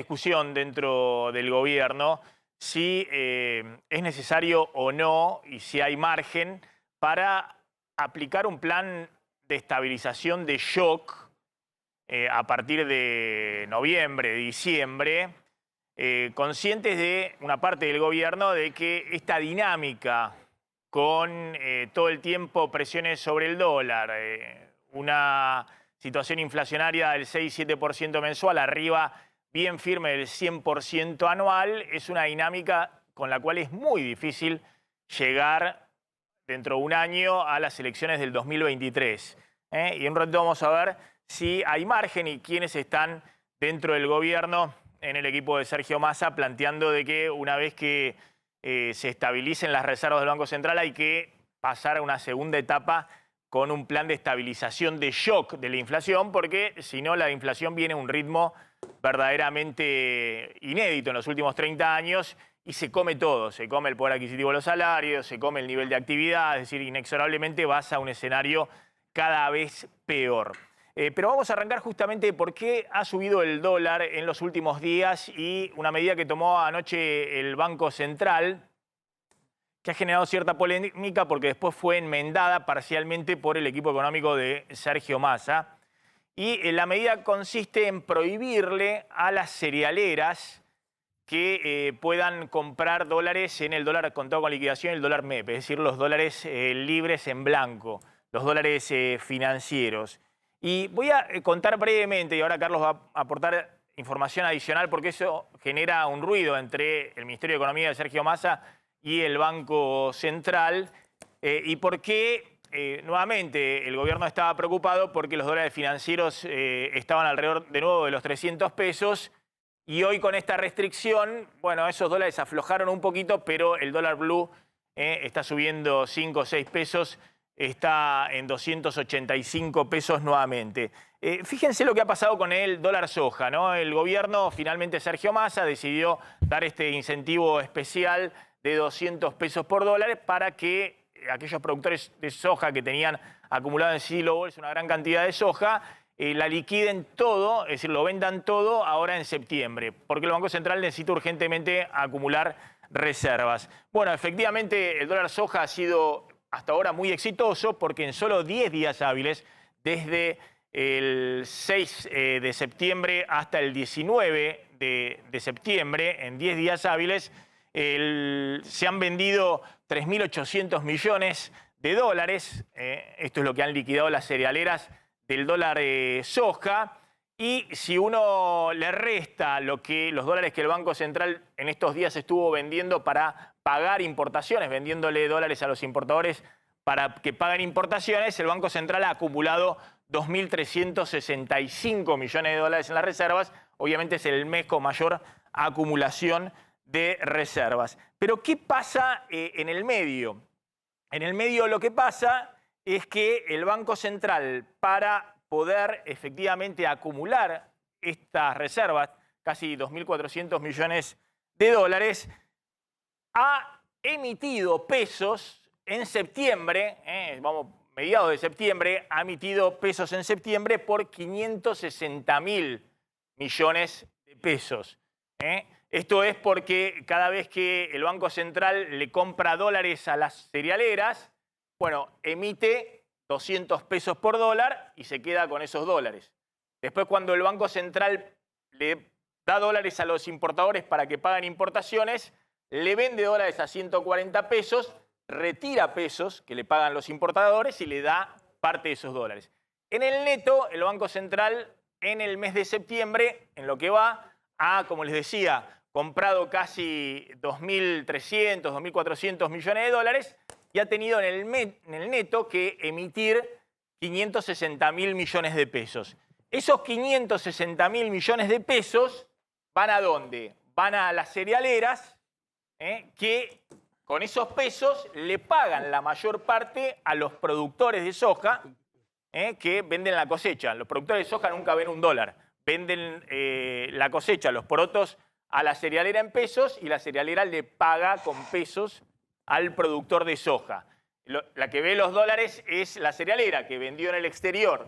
discusión dentro del gobierno si es necesario o no y si hay margen para aplicar un plan de estabilización de shock a partir de noviembre, diciembre, conscientes de una parte del gobierno de que esta dinámica con todo el tiempo presiones sobre el dólar, una situación inflacionaria del 6-7% mensual, arriba bien firme del 100% anual, es una dinámica con la cual es muy difícil llegar dentro de un año a las elecciones del 2023. Y en un rato vamos a ver si hay margen y quiénes están dentro del gobierno en el equipo de Sergio Massa planteando de que una vez que se estabilicen las reservas del Banco Central hay que pasar a una segunda etapa con un plan de estabilización de shock de la inflación, porque si no la inflación viene a un ritmo verdaderamente inédito en los últimos 30 años y se come todo, se come el poder adquisitivo de los salarios, se come el nivel de actividad, es decir, inexorablemente vas a un escenario cada vez peor. Pero vamos a arrancar justamente por qué ha subido el dólar en los últimos días y una medida que tomó anoche el Banco Central, que ha generado cierta polémica porque después fue enmendada parcialmente por el equipo económico de Sergio Massa. Y la medida consiste en prohibirle a las cerealeras que puedan comprar dólares en el dólar contado con liquidación y el dólar MEP, es decir, los dólares libres en blanco, los dólares financieros. Y voy a contar brevemente, y ahora Carlos va a aportar información adicional porque eso genera un ruido entre el Ministerio de Economía de Sergio Massa y el Banco Central, y por qué nuevamente el gobierno estaba preocupado porque los dólares financieros estaban alrededor de nuevo de los 300 pesos y hoy con esta restricción, bueno, esos dólares aflojaron un poquito, pero el dólar blue está subiendo 5 o 6 pesos, está en 285 pesos nuevamente. Fíjense lo que ha pasado con el dólar soja, ¿no? El gobierno, finalmente Sergio Massa, decidió dar este incentivo especial de 200 pesos por dólar para que aquellos productores de soja que tenían acumulado en Silo Bols una gran cantidad de soja, la liquiden todo, es decir, lo vendan todo ahora en septiembre, porque el Banco Central necesita urgentemente acumular reservas. Bueno, efectivamente el dólar soja ha sido hasta ahora muy exitoso porque en solo 10 días hábiles, desde el 6 de septiembre hasta el 19 de septiembre, en 10 días hábiles, se han vendido 3.800 millones de dólares. Esto es lo que han liquidado las cerealeras del dólar soja. Y si uno le resta los dólares que el Banco Central en estos días estuvo vendiendo para pagar importaciones, vendiéndole dólares a los importadores para que paguen importaciones, el Banco Central ha acumulado 2.365 millones de dólares en las reservas. Obviamente es el mes con mayor acumulación de reservas. Pero ¿qué pasa en el medio? En el medio lo que pasa es que el Banco Central, para poder efectivamente acumular estas reservas, casi 2.400 millones de dólares, ha emitido pesos en septiembre, mediados de septiembre, ha emitido pesos en septiembre por 560.000 millones de pesos. Esto es porque cada vez que el Banco Central le compra dólares a las cerealeras, bueno, emite 200 pesos por dólar y se queda con esos dólares. Después, cuando el Banco Central le da dólares a los importadores para que paguen importaciones, le vende dólares a 140 pesos, retira pesos que le pagan los importadores y le da parte de esos dólares. En el neto, el Banco Central en el mes de septiembre, en lo que va, ha, como les decía, comprado casi 2.300, 2.400 millones de dólares y ha tenido en el neto que emitir 560.000 millones de pesos. Esos 560.000 millones de pesos van ¿a dónde? Van a las cerealeras que con esos pesos le pagan la mayor parte a los productores de soja que venden la cosecha. Los productores de soja nunca ven un dólar. Venden la cosecha, los porotos, a la cerealera en pesos y la cerealera le paga con pesos al productor de soja. La que ve los dólares es la cerealera que vendió en el exterior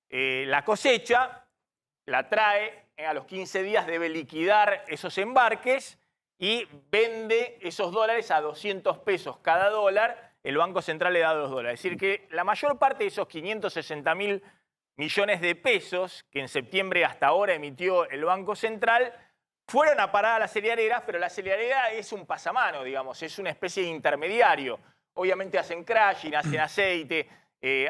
la cosecha, la trae a los 15 días debe liquidar esos embarques y vende esos dólares a 200 pesos cada dólar. El Banco Central le da 2 dólares. Es decir, que la mayor parte de esos 560.000 millones de pesos que en septiembre hasta ahora emitió el Banco Central fueron a parar a las cerealeras, pero la cerealera es un pasamano, digamos, es una especie de intermediario. Obviamente hacen crushing, hacen aceite,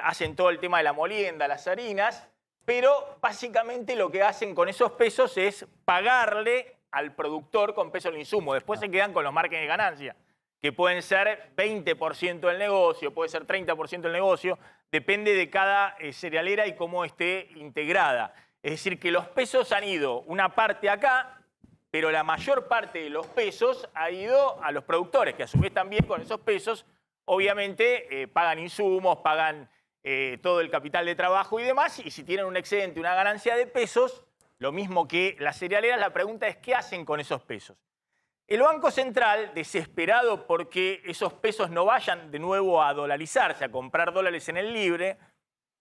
hacen todo el tema de la molienda, las harinas, pero básicamente lo que hacen con esos pesos es pagarle al productor con pesos del insumo. Después se quedan con los márgenes de ganancia, que pueden ser 20% del negocio, puede ser 30% del negocio, depende de cada cerealera y cómo esté integrada. Es decir, que los pesos han ido una parte acá, pero la mayor parte de los pesos ha ido a los productores, que a su vez también con esos pesos, obviamente, pagan insumos, pagan todo el capital de trabajo y demás, y si tienen un excedente, una ganancia de pesos, lo mismo que las cerealeras, la pregunta es ¿qué hacen con esos pesos? El Banco Central, desesperado porque esos pesos no vayan de nuevo a dolarizarse, a comprar dólares en el libre,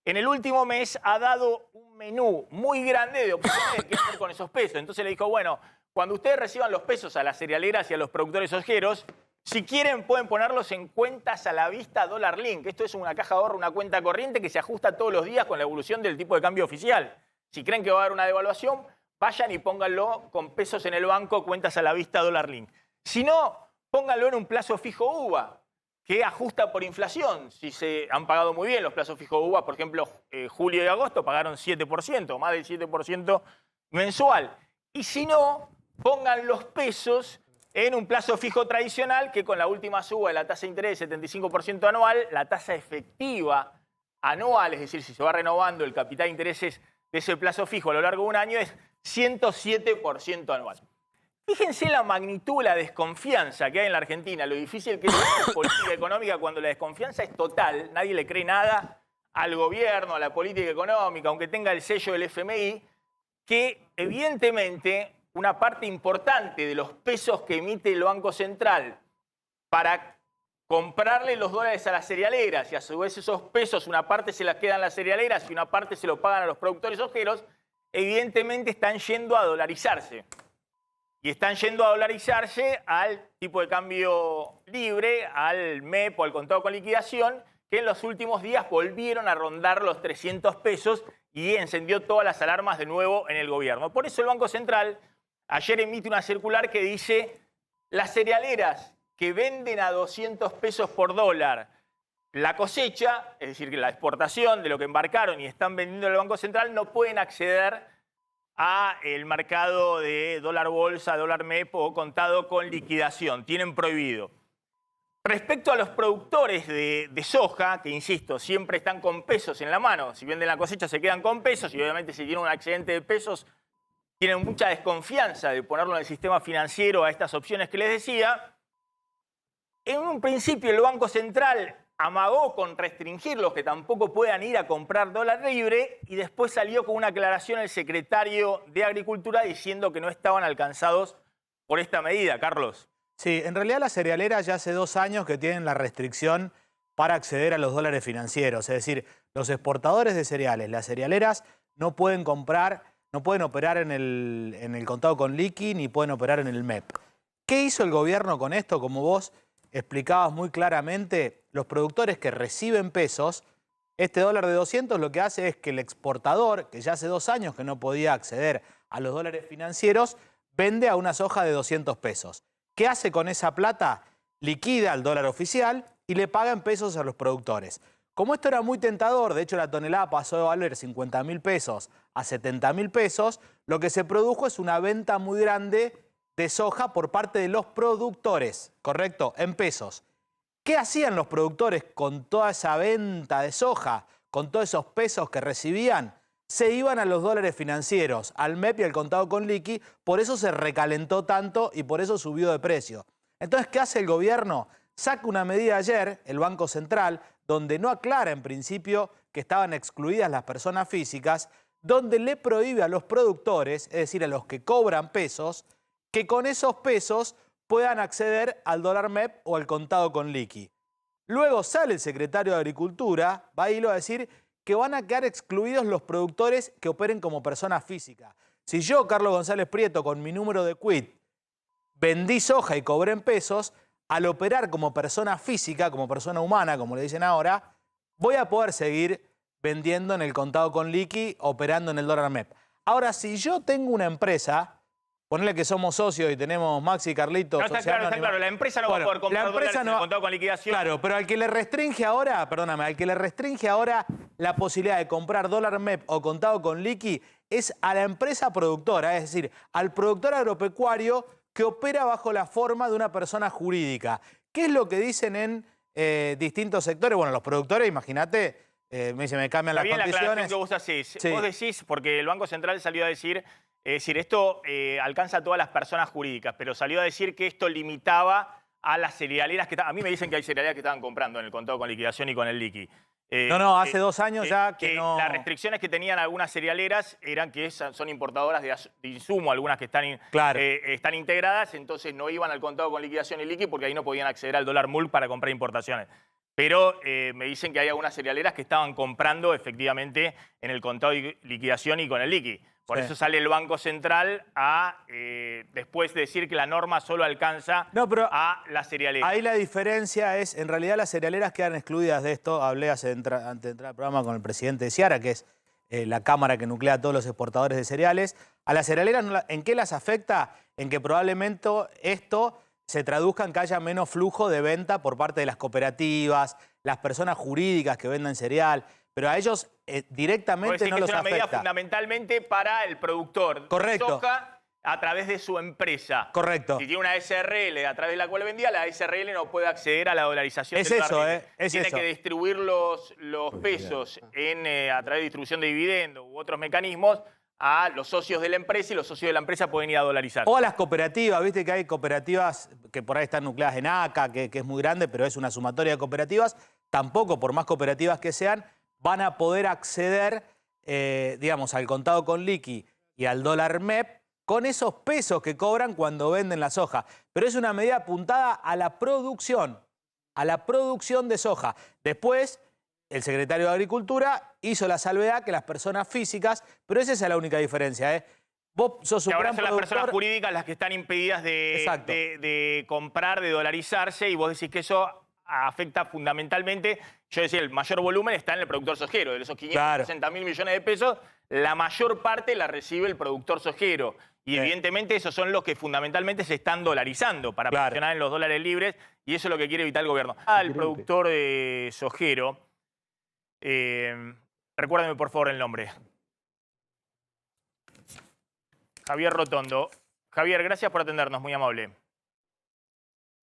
en el último mes ha dado un menú muy grande de opciones de qué hacer con esos pesos. Entonces le dijo, bueno, cuando ustedes reciban los pesos a las cerealeras y a los productores ojeros, si quieren pueden ponerlos en cuentas a la vista Dólar Link. Esto es una caja de ahorro, una cuenta corriente que se ajusta todos los días con la evolución del tipo de cambio oficial. Si creen que va a haber una devaluación, vayan y pónganlo con pesos en el banco, cuentas a la vista Dólar Link. Si no, pónganlo en un plazo fijo UVA, que ajusta por inflación. Si se han pagado muy bien los plazos fijos UVA, por ejemplo, julio y agosto pagaron 7%, más del 7% mensual. Y si no, pongan los pesos en un plazo fijo tradicional que con la última suba de la tasa de interés de 75% anual, la tasa efectiva anual, es decir, si se va renovando el capital de intereses de ese plazo fijo a lo largo de un año, es 107% anual. Fíjense la magnitud, la desconfianza que hay en la Argentina, lo difícil que es la política económica cuando la desconfianza es total, nadie le cree nada al gobierno, a la política económica, aunque tenga el sello del FMI, que evidentemente una parte importante de los pesos que emite el Banco Central para comprarle los dólares a las cerealeras y a su vez esos pesos, una parte se las quedan las cerealeras y una parte se lo pagan a los productores ojeros, evidentemente están yendo a dolarizarse. Y están yendo a dolarizarse al tipo de cambio libre, al MEP o al contado con liquidación, que en los últimos días volvieron a rondar los 300 pesos y encendió todas las alarmas de nuevo en el gobierno. Por eso el Banco Central ayer emite una circular que dice las cerealeras que venden a 200 pesos por dólar la cosecha, es decir, que la exportación de lo que embarcaron y están vendiendo en el Banco Central, no pueden acceder al mercado de dólar bolsa, dólar MEP o contado con liquidación. Tienen prohibido. Respecto a los productores de soja, que insisto, siempre están con pesos en la mano, si venden la cosecha se quedan con pesos y obviamente si tienen un excedente de pesos tienen mucha desconfianza de ponerlo en el sistema financiero a estas opciones que les decía. En un principio el Banco Central amagó con restringirlos, que tampoco puedan ir a comprar dólar libre, y después salió con una aclaración el secretario de Agricultura diciendo que no estaban alcanzados por esta medida. Carlos. Sí, en realidad las cerealeras ya hace 2 años que tienen la restricción para acceder a los dólares financieros. Es decir, los exportadores de cereales, las cerealeras, no pueden comprar, no pueden operar en el contado con liqui ni pueden operar en el MEP. ¿Qué hizo el gobierno con esto? Como vos explicabas muy claramente, los productores que reciben pesos, este dólar de 200 lo que hace es que el exportador, que ya hace 2 años que no podía acceder a los dólares financieros, vende a una soja de 200 pesos. ¿Qué hace con esa plata? Liquida el dólar oficial y le paga en pesos a los productores. Como esto era muy tentador, de hecho la tonelada pasó de valer 50.000 pesos a 70.000 pesos, lo que se produjo es una venta muy grande de soja por parte de los productores, ¿correcto? En pesos. ¿Qué hacían los productores con toda esa venta de soja, con todos esos pesos que recibían? Se iban a los dólares financieros, al MEP y al contado con liqui, por eso se recalentó tanto y por eso subió de precio. Entonces, ¿qué hace el gobierno? Saca una medida ayer, el Banco Central, donde no aclara en principio que estaban excluidas las personas físicas, donde le prohíbe a los productores, es decir, a los que cobran pesos, que con esos pesos puedan acceder al dólar MEP o al contado con liqui. Luego sale el secretario de Agricultura, va a ir a decir que van a quedar excluidos los productores que operen como personas físicas. Si yo, Carlos González Prieto, con mi número de quit, vendí soja y cobré en pesos, al operar como persona física, como persona humana, como le dicen ahora, voy a poder seguir vendiendo en el contado con liqui, operando en el dólar MEP. Ahora, si yo tengo una empresa, ponele que somos socios y tenemos Maxi y Carlitos... No, está claro, la empresa no va a poder comprar dólares en el contado con liquidación. Claro, pero al que le restringe ahora, perdóname, al que le restringe ahora la posibilidad de comprar dólar MEP o contado con liqui es a la empresa productora, es decir, al productor agropecuario que opera bajo la forma de una persona jurídica. ¿Qué es lo que dicen en distintos sectores? Bueno, los productores, imagínate, me cambian las condiciones. La aclaración que vos hacés. Sí. Vos decís, porque el Banco Central salió a decir, es decir, esto alcanza a todas las personas jurídicas, pero salió a decir que esto limitaba a las cerealeras que a mí me dicen que hay cerealeras que estaban comprando en el contado con liquidación y con el liqui. No, hace 2 años ya que no... Las restricciones que tenían algunas cerealeras eran que son importadoras de insumo, algunas que están, están integradas, entonces no iban al contado con liquidación y liqui porque ahí no podían acceder al dólar MUL para comprar importaciones. Pero me dicen que hay algunas cerealeras que estaban comprando efectivamente en el contado de liquidación y con el liqui. Por eso sale el Banco Central a, después de decir que la norma solo alcanza a las cerealeras. Ahí la diferencia es, en realidad las cerealeras quedan excluidas de esto. Hablé antes de entrar al programa con el presidente de Ciara, que es la cámara que nuclea a todos los exportadores de cereales. A las cerealeras, ¿en qué las afecta? En que probablemente esto se traduzca en que haya menos flujo de venta por parte de las cooperativas, las personas jurídicas que vendan cereal, pero a ellos directamente no los afecta. Es una medida fundamentalmente para el productor de soja a través de su empresa. Correcto. Si tiene una SRL a través de la cual vendía, la SRL no puede acceder a la dolarización del dólar. Tiene que distribuir los pesos a través de distribución de dividendos u otros mecanismos a los socios de la empresa y los socios de la empresa pueden ir a dolarizar. O a las cooperativas, viste que hay cooperativas que por ahí están nucleadas en ACA, que es muy grande, pero es una sumatoria de cooperativas. Tampoco, por más cooperativas que sean, van a poder acceder, digamos, al contado con liqui y al dólar MEP con esos pesos que cobran cuando venden la soja. Pero es una medida apuntada a la producción de soja. Después, el secretario de Agricultura hizo la salvedad que las personas físicas, pero esa es la única diferencia, Vos sos un gran productor. Ahora son las personas jurídicas las que están impedidas de comprar, de dolarizarse, y vos decís que eso afecta fundamentalmente, yo decía, el mayor volumen está en el productor sojero. De esos 560.000 millones de pesos, la mayor parte la recibe el productor sojero. Y evidentemente esos son los que fundamentalmente se están dolarizando para posicionar en los dólares libres, y eso es lo que quiere evitar el gobierno. Al productor sojero, recuérdame por favor el nombre. Javier Rotondo. Javier, gracias por atendernos, muy amable.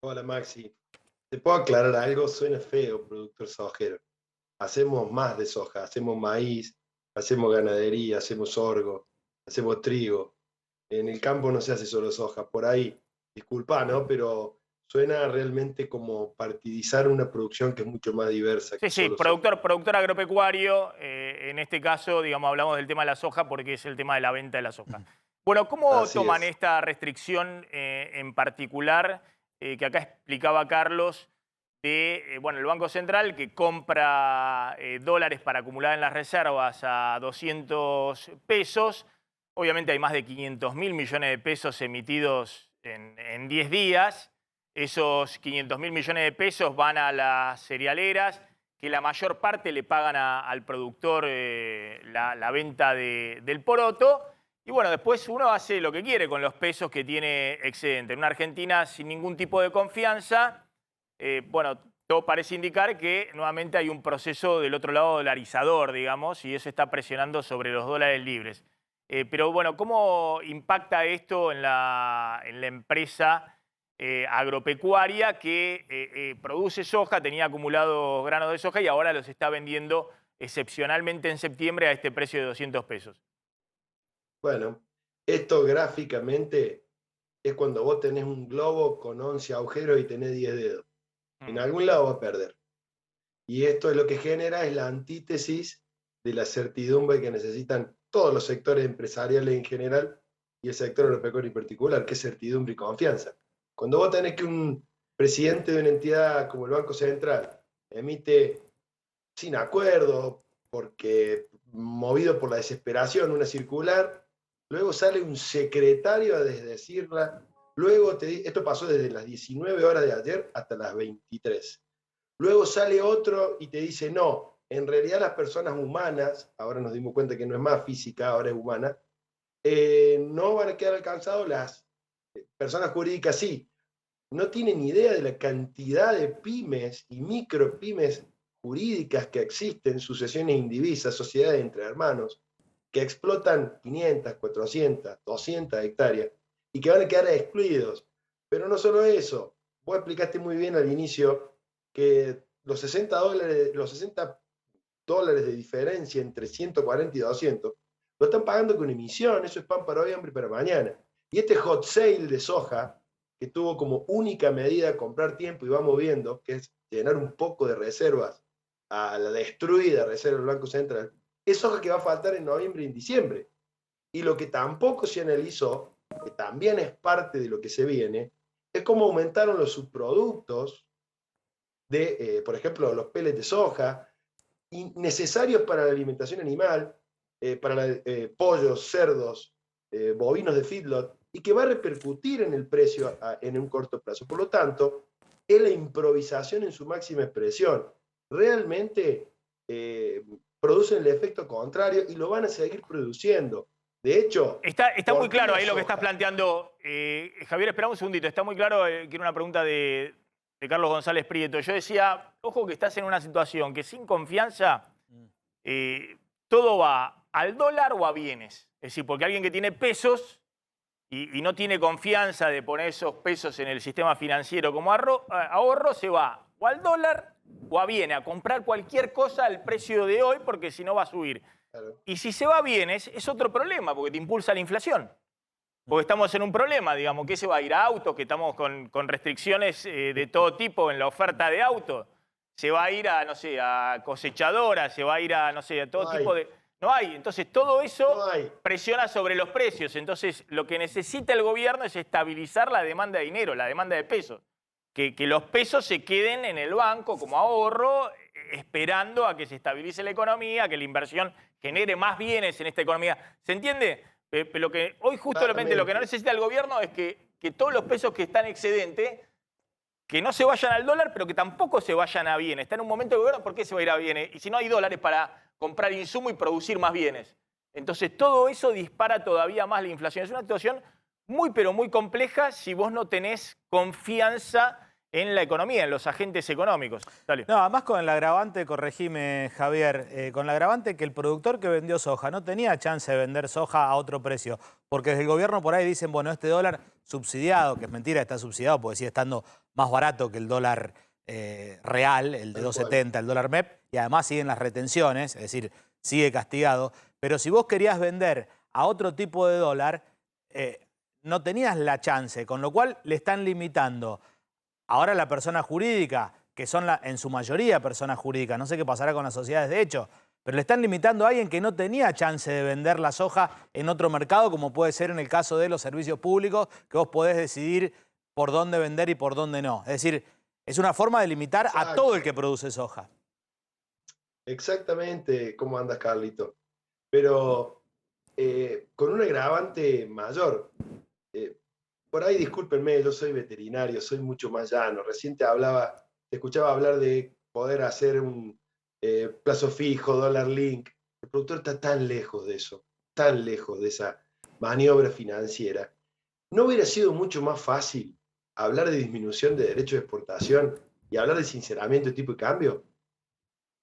Hola Maxi. ¿Te puedo aclarar algo? Suena feo, productor sojero. Hacemos más de soja, hacemos maíz, hacemos ganadería, hacemos sorgo, hacemos trigo. En el campo no se hace solo soja, por ahí, disculpa, ¿no? Pero suena realmente como partidizar una producción que es mucho más diversa. Sí, productor agropecuario, en este caso, digamos, hablamos del tema de la soja porque es el tema de la venta de la soja. Bueno, ¿cómo toman esta restricción en particular que acá explicaba Carlos, de el Banco Central que compra dólares para acumular en las reservas a 200 pesos? Obviamente hay más de 500.000 millones de pesos emitidos en 10 días. Esos 500.000 millones de pesos van a las cerealeras, que la mayor parte le pagan al productor la venta del poroto. Y bueno, después uno hace lo que quiere con los pesos que tiene excedente. En una Argentina sin ningún tipo de confianza, todo parece indicar que nuevamente hay un proceso del otro lado dolarizador, digamos, y eso está presionando sobre los dólares libres. Pero bueno, ¿cómo impacta esto en la empresa agropecuaria que produce soja, tenía acumulados granos de soja y ahora los está vendiendo excepcionalmente en septiembre a este precio de 200 pesos? Bueno, esto gráficamente es cuando vos tenés un globo con 11 agujeros y tenés 10 dedos. En algún lado va a perder. Y esto es lo que genera es la antítesis de la certidumbre que necesitan todos los sectores empresariales en general y el sector agropecuario en particular, que es certidumbre y confianza. Cuando vos tenés que un presidente de una entidad como el Banco Central emite sin acuerdo, porque movido por la desesperación, una circular, luego sale un secretario a desdecirla, luego esto pasó desde las 19 horas de ayer hasta las 23. Luego sale otro y te dice, no, en realidad las personas humanas, ahora nos dimos cuenta que no es más física, ahora es humana, no van a quedar alcanzados, las personas jurídicas sí. No tienen idea de la cantidad de pymes y micropymes jurídicas que existen, sucesiones indivisas, sociedades entre hermanos, que explotan 500, 400, 200 hectáreas y que van a quedar excluidos. Pero no solo eso, vos explicaste muy bien al inicio que los $60 de diferencia entre 140 y 200 lo están pagando con emisión, eso es pan para hoy, hambre para mañana. Y este hot sale de soja, que tuvo como única medida comprar tiempo y vamos viendo, que es llenar un poco de reservas a la destruida reserva del Banco Central, es soja que va a faltar en noviembre y en diciembre. Y lo que tampoco se analizó, que también es parte de lo que se viene, es cómo aumentaron los subproductos de, por ejemplo, los pellets de soja, necesarios para la alimentación animal, para pollos, cerdos, bovinos de feedlot, y que va a repercutir en el precio en un corto plazo. Por lo tanto, es la improvisación en su máxima expresión. Realmente producen el efecto contrario y lo van a seguir produciendo. De hecho... Está muy claro ahí lo que estás planteando. Javier, esperamos un segundito. Está muy claro, quiero una pregunta de Carlos González Prieto. Yo decía, ojo que estás en una situación que sin confianza todo va al dólar o a bienes. Es decir, porque alguien que tiene pesos y no tiene confianza de poner esos pesos en el sistema financiero como ahorro, se va o al dólar o a bienes, a comprar cualquier cosa al precio de hoy porque si no va a subir. Claro. Y si se va a bienes es otro problema porque te impulsa la inflación. Porque estamos en un problema, digamos, que se va a ir a autos, que estamos con restricciones de todo tipo en la oferta de autos. Se va a ir a, no sé, a cosechadoras, se va a ir a, no sé, a todo tipo de... No hay. Entonces, todo eso presiona sobre los precios. Entonces, lo que necesita el gobierno es estabilizar la demanda de dinero, la demanda de pesos. Que los pesos se queden en el banco como ahorro, esperando a que se estabilice la economía, que la inversión genere más bienes en esta economía. ¿Se entiende? Lo que hoy justamente lo que no necesita el gobierno es que todos los pesos que están excedentes, que no se vayan al dólar, pero que tampoco se vayan a bienes. Está en un momento de gobierno, ¿por qué se va a ir a bienes? Y si no hay dólares para comprar insumo y producir más bienes. Entonces todo eso dispara todavía más la inflación. Es una situación muy, pero muy compleja si vos no tenés confianza en la economía, en los agentes económicos. Dale. No, además con el agravante, corregime Javier, con el agravante que el productor que vendió soja no tenía chance de vender soja a otro precio, porque desde el gobierno por ahí dicen, bueno, este dólar subsidiado, que es mentira, está subsidiado porque sigue estando más barato que el dólar real, el de 2.70, el dólar MEP, y además siguen las retenciones, es decir, sigue castigado. Pero si vos querías vender a otro tipo de dólar, no tenías la chance, con lo cual le están limitando. Ahora la persona jurídica, que son en su mayoría personas jurídicas, no sé qué pasará con las sociedades de hecho, pero le están limitando a alguien que no tenía chance de vender la soja en otro mercado, como puede ser en el caso de los servicios públicos, que vos podés decidir por dónde vender y por dónde no. Es decir, es una forma de limitar a todo el que produce soja. Exactamente, ¿cómo andas, Carlito? Pero con un agravante mayor. Por ahí, discúlpenme, yo soy veterinario, soy mucho más llano. Recién te escuchaba hablar de poder hacer un plazo fijo, dólar link. El productor está tan lejos de eso, tan lejos de esa maniobra financiera. ¿No hubiera sido mucho más fácil hablar de disminución de derechos de exportación y hablar de sinceramiento de tipo de cambio?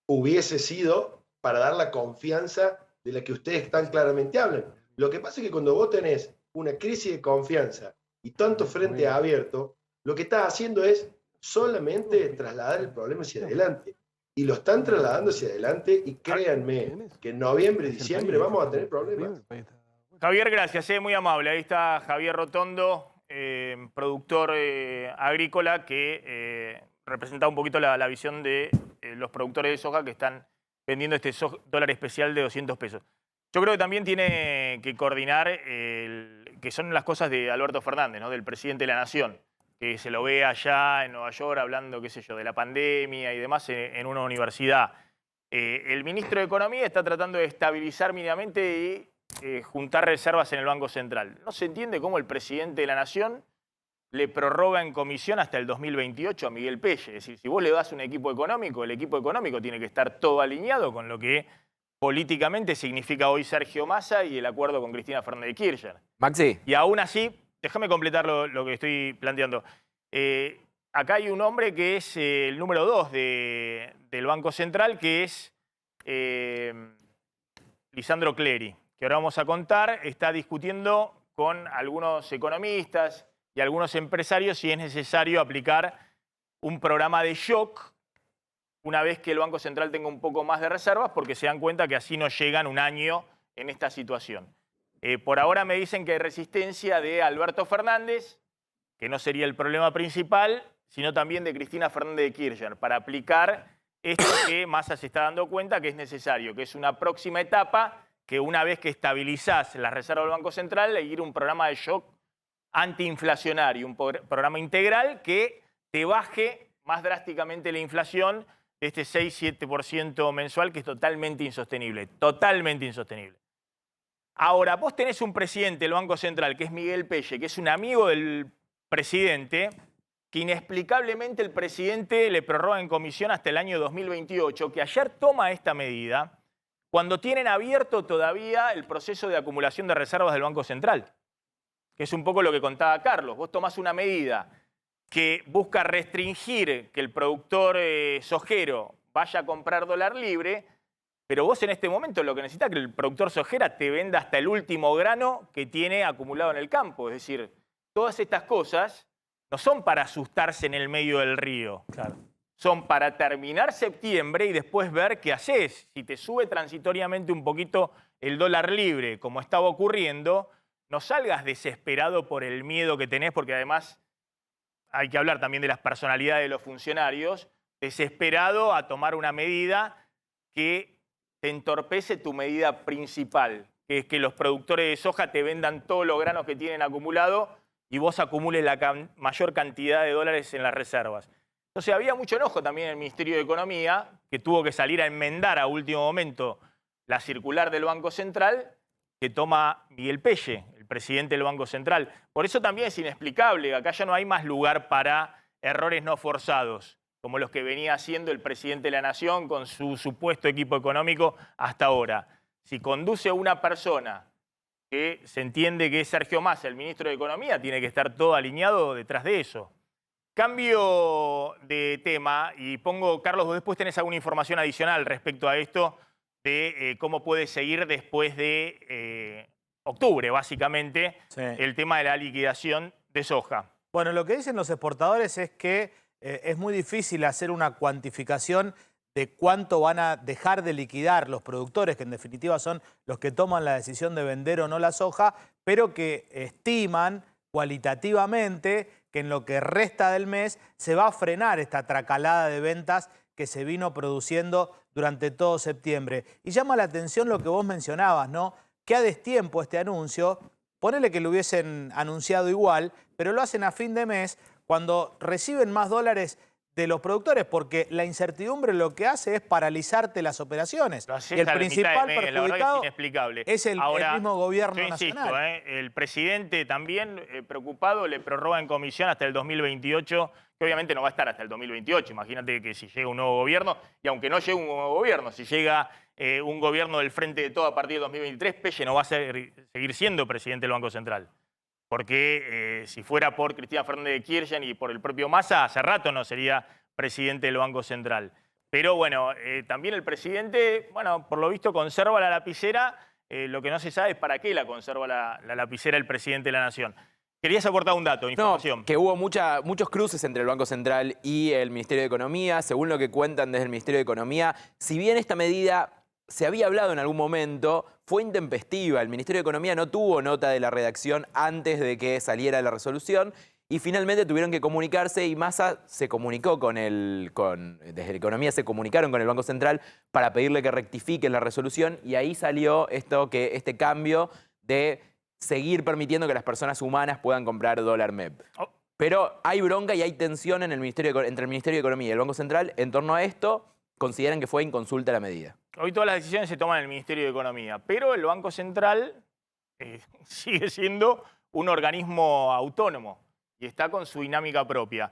Hubiese sido para dar la confianza de la que ustedes tan claramente hablan. Lo que pasa es que cuando vos tenés una crisis de confianza y tanto frente abierto, lo que estás haciendo es solamente trasladar el problema hacia adelante. Y lo están trasladando hacia adelante y créanme que en noviembre y diciembre vamos a tener problemas. Javier, gracias, muy amable. Ahí está Javier Rotondo, productor agrícola, que representa un poquito la visión de los productores de soja que están vendiendo este dólar especial de 200 pesos. Yo creo que también tiene que coordinar, que son las cosas de Alberto Fernández, ¿no? Del presidente de la Nación, que se lo ve allá en Nueva York hablando, qué sé yo, de la pandemia y demás en una universidad. El ministro de Economía está tratando de estabilizar mínimamente y juntar reservas en el Banco Central. No se entiende cómo el presidente de la Nación le prorroga en comisión hasta el 2028 a Miguel Pelle. Es decir, si vos le das un equipo económico, el equipo económico tiene que estar todo alineado con lo que políticamente significa hoy Sergio Massa y el acuerdo con Cristina Fernández de Kirchner. Maxi. Y aún así, déjame completar lo que estoy planteando. Acá hay un hombre que es el número 2 del Banco Central, que es Lisandro Clery, que ahora vamos a contar, está discutiendo con algunos economistas y algunos empresarios si es necesario aplicar un programa de shock una vez que el Banco Central tenga un poco más de reservas, porque se dan cuenta que así no llegan un año en esta situación. Por ahora me dicen que hay resistencia de Alberto Fernández, que no sería el problema principal, sino también de Cristina Fernández de Kirchner, para aplicar esto que Massa se está dando cuenta que es necesario, que es una próxima etapa, que una vez que estabilizás las reservas del Banco Central, ir un programa de shock antiinflacionario, un programa integral que te baje más drásticamente la inflación de este 6-7% mensual, que es totalmente insostenible, totalmente insostenible. Ahora, vos tenés un presidente del Banco Central, que es Miguel Pelle, que es un amigo del presidente, que inexplicablemente el presidente le prorroga en comisión hasta el año 2028, que ayer toma esta medida, cuando tienen abierto todavía el proceso de acumulación de reservas del Banco Central, que es un poco lo que contaba Carlos. Vos tomás una medida que busca restringir que el productor sojero vaya a comprar dólar libre, pero vos en este momento lo que necesitas es que el productor sojera te venda hasta el último grano que tiene acumulado en el campo. Es decir, todas estas cosas no son para asustarse en el medio del río. Claro. Son para terminar septiembre y después ver qué haces. Si te sube transitoriamente un poquito el dólar libre, como estaba ocurriendo, no salgas desesperado por el miedo que tenés, porque además hay que hablar también de las personalidades de los funcionarios, desesperado a tomar una medida que te entorpece tu medida principal, que es que los productores de soja te vendan todos los granos que tienen acumulado y vos acumules la mayor cantidad de dólares en las reservas. Entonces había mucho enojo también en el Ministerio de Economía, que tuvo que salir a enmendar a último momento la circular del Banco Central que toma Miguel Pelle, el presidente del Banco Central. Por eso también es inexplicable, acá ya no hay más lugar para errores no forzados, como los que venía haciendo el presidente de la Nación con su supuesto equipo económico hasta ahora. Si conduce una persona que se entiende que es Sergio Massa, el ministro de Economía, tiene que estar todo alineado detrás de eso. Cambio de tema y pongo, Carlos, vos después tenés alguna información adicional respecto a esto de cómo puede seguir después de octubre, básicamente, sí, el tema de la liquidación de soja. Bueno, lo que dicen los exportadores es que es muy difícil hacer una cuantificación de cuánto van a dejar de liquidar los productores, que en definitiva son los que toman la decisión de vender o no la soja, pero que estiman cualitativamente que en lo que resta del mes se va a frenar esta tracalada de ventas que se vino produciendo durante todo septiembre. Y llama la atención lo que vos mencionabas, ¿no? Que a destiempo este anuncio, ponele que lo hubiesen anunciado igual, pero lo hacen a fin de mes cuando reciben más dólares de los productores, porque la incertidumbre lo que hace es paralizarte las operaciones. Y el principal perjudicado es el mismo gobierno nacional. El presidente también, preocupado, le prorroga en comisión hasta el 2028, que obviamente no va a estar hasta el 2028. Imagínate que si llega un nuevo gobierno, y aunque no llegue un nuevo gobierno, si llega un gobierno del Frente de Todo a partir de 2023, Pelle no va a seguir siendo presidente del Banco Central. Porque si fuera por Cristina Fernández de Kirchner y por el propio Massa, hace rato no sería presidente del Banco Central. Pero bueno, también el presidente, bueno, por lo visto conserva la lapicera. Lo que no se sabe es para qué la conserva la lapicera el presidente de la Nación. Querías aportar un dato, información. No, que hubo muchos cruces entre el Banco Central y el Ministerio de Economía. Según lo que cuentan desde el Ministerio de Economía, si bien esta medida se había hablado en algún momento, fue intempestiva. El Ministerio de Economía no tuvo nota de la redacción antes de que saliera la resolución y finalmente tuvieron que comunicarse y Massa se comunicó desde la Economía se comunicaron con el Banco Central para pedirle que rectifiquen la resolución y ahí salió este cambio de seguir permitiendo que las personas humanas puedan comprar dólar MEP. Pero hay bronca y hay tensión en entre el Ministerio de Economía y el Banco Central en torno a esto. Consideran que fue inconsulta la medida. Hoy todas las decisiones se toman en el Ministerio de Economía, pero el Banco Central sigue siendo un organismo autónomo y está con su dinámica propia.